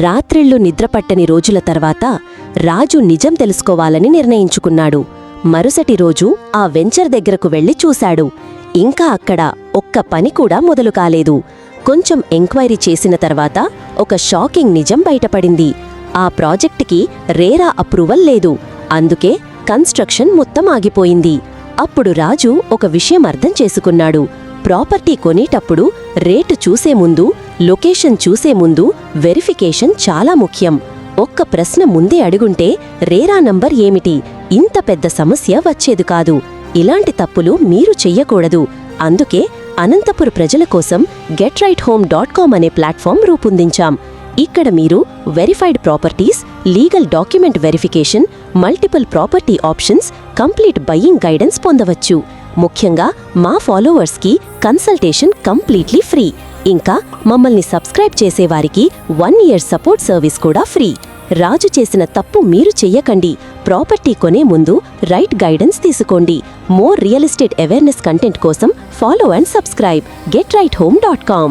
రాత్రిళ్లు నిద్రపట్టని రోజుల తర్వాత రాజు నిజం తెలుసుకోవాలని నిర్ణయించుకున్నాడు. మరుసటి రోజు ఆ వెంచర్ దగ్గరకు వెళ్లి చూశాడు. ఇంకా అక్కడ ఒక్క పని కూడా మొదలు కాలేదు. కొంచెం ఎంక్వైరీ చేసిన తర్వాత ఒక షాకింగ్ నిజం బయటపడింది. ఆ ప్రాజెక్టుకి రేరా అప్రూవల్ లేదు. అందుకే కన్స్ట్రక్షన్ మొత్తం ఆగిపోయింది. అప్పుడు రాజు ఒక విషయం అర్థం చేసుకున్నాడు. ప్రాపర్టీ కొనేటప్పుడు రేటు చూసే ముందు, లొకేషన్ చూసే ముందు వెరిఫికేషన్ చాలా ముఖ్యం. ఒక్క ప్రశ్న ముందే అడుగుంటే రేరా నంబర్ ఏమిటి, ఇంత పెద్ద సమస్య వచ్చేది కాదు. ఇలాంటి తప్పులు మీరు చెయ్యకూడదు. అందుకే అనంతపుర ప్రజల కోసం GetRightHome.com అనే ప్లాట్ఫామ్ రూపొందించాం. ఇక్కడ మీరు verified properties, legal document verification, multiple property options, complete buying guidance పొందవచ్చు. ముఖ్యంగా మా ఫాలోవర్స్కి కన్సల్టేషన్ కంప్లీట్లీ ఫ్రీ. ఇంకా మమ్మల్ని సబ్స్క్రైబ్ చేసేవారికి 1 ఇయర్ సపోర్ట్ సర్వీస్ కూడా ఫ్రీ. రాజు చేసిన తప్పు మీరు చెయ్యకండి. ప్రాపర్టీ కొనే ముందు రైట్ గైడెన్స్ తీసుకోండి. More real estate awareness content కోసం ఫాలో అండ్ సబ్స్క్రైబ్ GetRightHome.com.